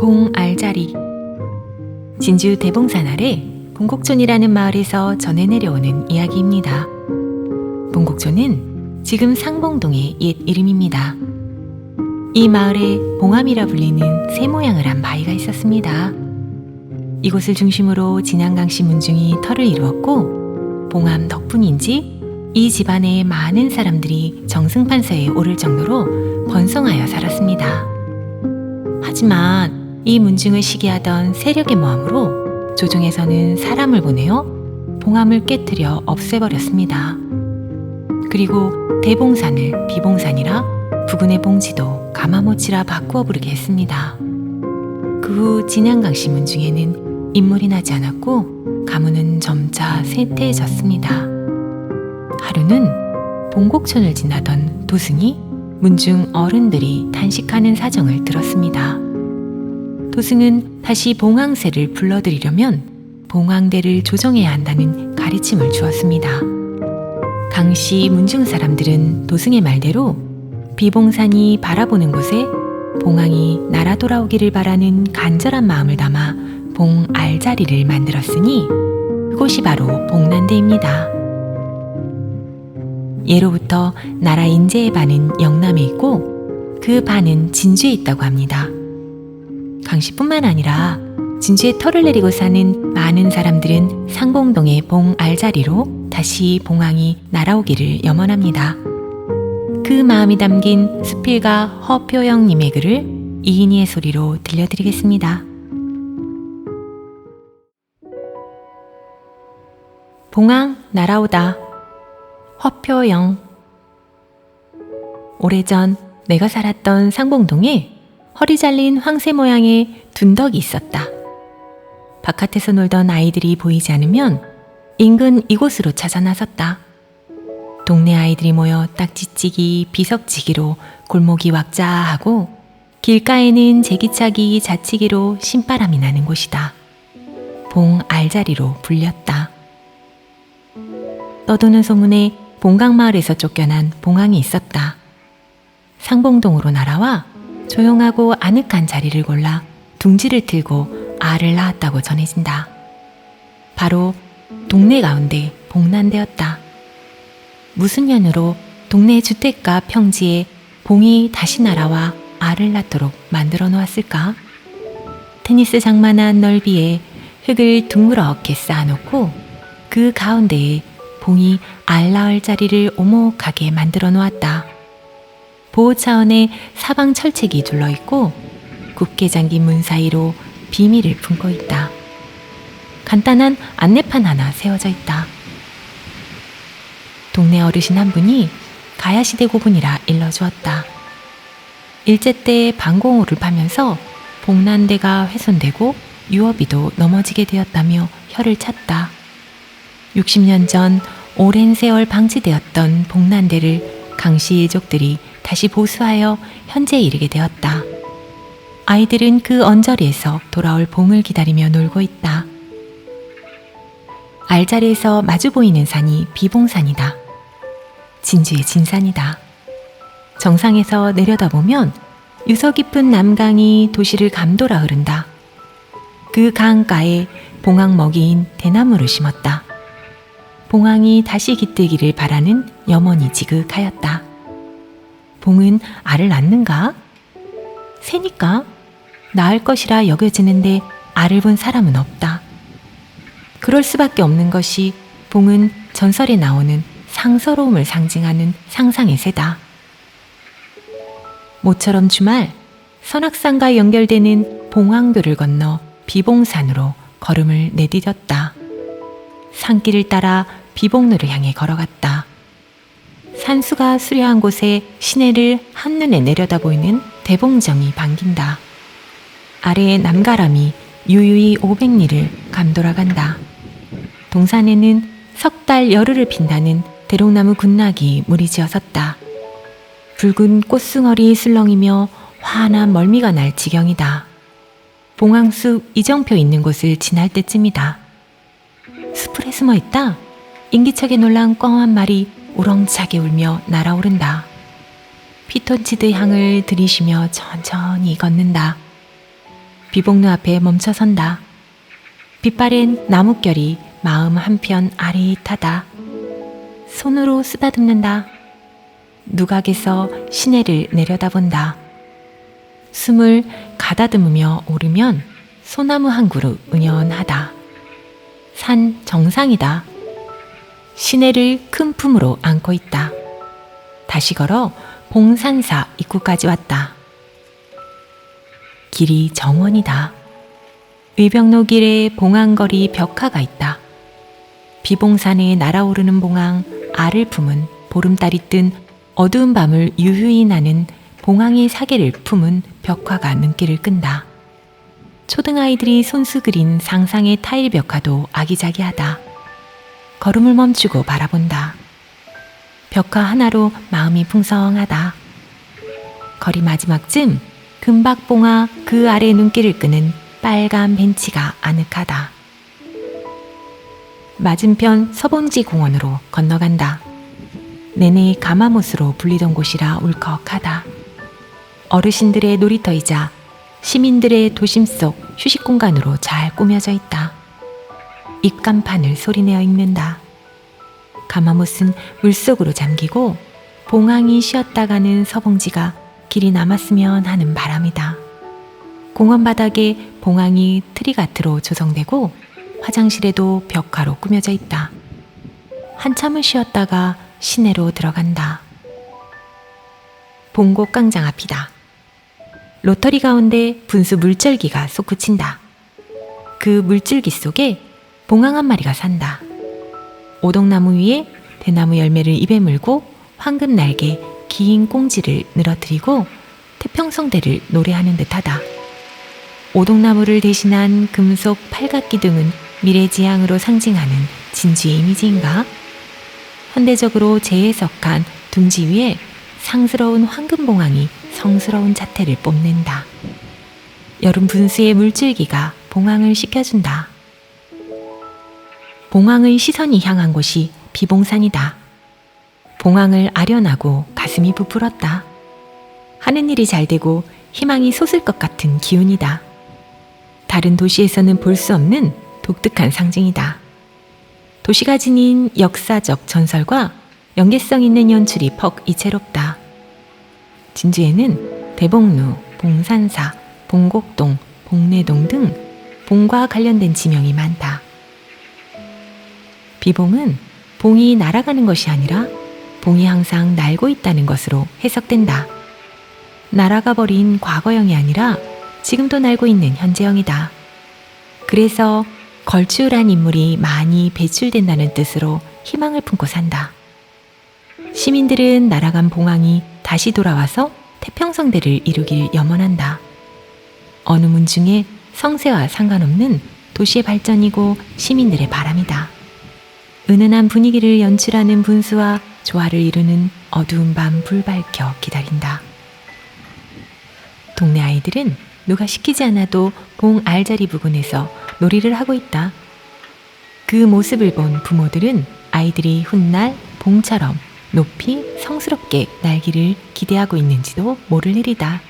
봉알자리. 진주 대봉산 아래 봉곡촌이라는 마을에서 전해 내려오는 이야기입니다. 봉곡촌은 지금 상봉동의 옛 이름입니다. 이 마을에 봉암이라 불리는 새 모양을 한 바위가 있었습니다. 이곳을 중심으로 진양강씨 문중이 터를 이루었고, 봉암 덕분인지 이 집안에 많은 사람들이 정승판서에 오를 정도로 번성하여 살았습니다. 하지만 이 문중을 시기하던 세력의 모함으로 조정에서는 사람을 보내어 봉암을 깨뜨려 없애버렸습니다. 그리고 대봉산을 비봉산이라, 부근의 봉지도 가마모치라 바꾸어 부르게 했습니다. 그 후 진양강씨 문중에는 인물이 나지 않았고 가문은 점차 쇠퇴해졌습니다. 하루는 봉곡촌을 지나던 도승이 문중 어른들이 단식하는 사정을 들었습니다. 도승은 다시 봉황새를 불러들이려면 봉황대를 조정해야 한다는 가르침을 주었습니다. 강씨 문중 사람들은 도승의 말대로 비봉산이 바라보는 곳에 봉황이 날아 돌아오기를 바라는 간절한 마음을 담아 봉알자리를 만들었으니 그곳이 바로 봉난대입니다. 예로부터 나라 인재의 반은 영남에 있고 그 반은 진주에 있다고 합니다. 강씨뿐만 아니라 진주에 터를 내리고 사는 많은 사람들은 상봉동의 봉알자리로 다시 봉황이 날아오기를 염원합니다. 그 마음이 담긴 수필가 허표영님의 글을 이인이의 소리로 들려드리겠습니다. 봉황 날아오다. 허표영. 오래전 내가 살았던 상봉동에 허리 잘린 황새 모양의 둔덕이 있었다. 바깥에서 놀던 아이들이 보이지 않으면 인근 이곳으로 찾아 나섰다. 동네 아이들이 모여 딱지치기, 비석치기로 골목이 왁자하고 길가에는 제기차기, 자치기로 신바람이 나는 곳이다. 봉알자리로 불렸다. 떠도는 소문에 봉강마을에서 쫓겨난 봉황이 있었다. 상봉동으로 날아와 조용하고 아늑한 자리를 골라 둥지를 틀고 알을 낳았다고 전해진다. 바로 동네 가운데 봉난대였다. 무슨 년으로 동네 주택가 평지에 봉이 다시 날아와 알을 낳도록 만들어 놓았을까? 테니스장만한 넓이에 흙을 둥그렇게 쌓아놓고 그 가운데에 봉이 알 낳을 자리를 오목하게 만들어 놓았다. 보호 차원에 사방 철책이 둘러있고 굽게 잠긴 문 사이로 비밀을 품고 있다. 간단한 안내판 하나 세워져 있다. 동네 어르신 한 분이 가야시대 고분이라 일러주었다. 일제 때 방공호를 파면서 봉난대가 훼손되고 유업이도 넘어지게 되었다며 혀를 찼다. 60년 전 오랜 세월 방치되었던 봉난대를 강씨 일족들이 다시 보수하여 현재에 이르게 되었다. 아이들은 그 언저리에서 돌아올 봉을 기다리며 놀고 있다. 알자리에서 마주 보이는 산이 비봉산이다. 진주의 진산이다. 정상에서 내려다보면 유서 깊은 남강이 도시를 감돌아 흐른다. 그 강가에 봉황 먹이인 대나무를 심었다. 봉황이 다시 깃들기를 바라는 염원이 지극하였다. 봉은 알을 낳는가? 새니까 낳을 것이라 여겨지는데 알을 본 사람은 없다. 그럴 수밖에 없는 것이 봉은 전설에 나오는 상서로움을 상징하는 상상의 새다. 모처럼 주말 선악산과 연결되는 봉황교를 건너 비봉산으로 걸음을 내디뎠다. 산길을 따라 비봉로를 향해 걸어갔다. 산수가 수려한 곳에 시내를 한눈에 내려다 보이는 대봉정이 반긴다. 아래에 남가람이 유유히 500리를 감돌아간다. 동산에는 석 달 열흘을 핀다는 대롱나무 군락이 무리지어 섰다. 붉은 꽃숭어리 술렁이며 환한 멀미가 날 지경이다. 봉황숲 이정표 있는 곳을 지날 때쯤이다. 숲풀에 숨어 있다. 인기척에 놀란 꿩 한 마리 우렁차게 울며 날아오른다. 피톤치드 향을 들이쉬며 천천히 걷는다. 비봉루 앞에 멈춰선다. 빛바랜 나뭇결이 마음 한편 아릿하다. 손으로 쓰다듬는다. 누각에서 시내를 내려다본다. 숨을 가다듬으며 오르면 소나무 한 그루 은연하다. 산 정상이다. 시내를 큰 품으로 안고 있다. 다시 걸어 봉산사 입구까지 왔다. 길이 정원이다. 의병로길에 봉황거리 벽화가 있다. 비봉산에 날아오르는 봉황, 알을 품은 보름달이 뜬 어두운 밤을 유유히 나는 봉황의 사계를 품은 벽화가 눈길을 끈다. 초등아이들이 손수 그린 상상의 타일 벽화도 아기자기하다. 걸음을 멈추고 바라본다. 벽화 하나로 마음이 풍성하다. 거리 마지막쯤 금박봉화 그 아래 눈길을 끄는 빨간 벤치가 아늑하다. 맞은편 서봉지 공원으로 건너간다. 내내 가마못으로 불리던 곳이라 울컥하다. 어르신들의 놀이터이자 시민들의 도심 속 휴식 공간으로 잘 꾸며져 있다. 입간판을 소리내어 읽는다. 가마못은 물속으로 잠기고 봉황이 쉬었다 가는 서봉지가 길이 남았으면 하는 바람이다. 공원 바닥에 봉황이 트리가트로 조성되고 화장실에도 벽화로 꾸며져 있다. 한참을 쉬었다가 시내로 들어간다. 봉곡 광장 앞이다. 로터리 가운데 분수 물줄기가 솟구친다. 그 물줄기 속에 봉황 한 마리가 산다. 오동나무 위에 대나무 열매를 입에 물고 황금 날개 긴 꽁지를 늘어뜨리고 태평성대를 노래하는 듯하다. 오동나무를 대신한 금속 팔각기둥은 미래지향으로 상징하는 진주의 이미지인가? 현대적으로 재해석한 둥지 위에 상스러운 황금봉황이 성스러운 자태를 뽐낸다. 여름 분수의 물줄기가 봉황을 씻겨준다. 봉황의 시선이 향한 곳이 비봉산이다. 봉황을 아련하고 가슴이 부풀었다. 하는 일이 잘 되고 희망이 솟을 것 같은 기운이다. 다른 도시에서는 볼 수 없는 독특한 상징이다. 도시가 지닌 역사적 전설과 연계성 있는 연출이 퍽 이채롭다. 진주에는 대봉루, 봉산사, 봉곡동, 봉내동 등 봉과 관련된 지명이 많다. 비봉은 봉이 날아가는 것이 아니라 봉이 항상 날고 있다는 것으로 해석된다. 날아가 버린 과거형이 아니라 지금도 날고 있는 현재형이다. 그래서 걸출한 인물이 많이 배출된다는 뜻으로 희망을 품고 산다. 시민들은 날아간 봉황이 다시 돌아와서 태평성대를 이루길 염원한다. 어느 문 중에 성세와 상관없는 도시의 발전이고 시민들의 바람이다. 은은한 분위기를 연출하는 분수와 조화를 이루는 어두운 밤 불 밝혀 기다린다. 동네 아이들은 누가 시키지 않아도 봉 알자리 부근에서 놀이를 하고 있다. 그 모습을 본 부모들은 아이들이 훗날 봉처럼 높이 성스럽게 날기를 기대하고 있는지도 모를 일이다.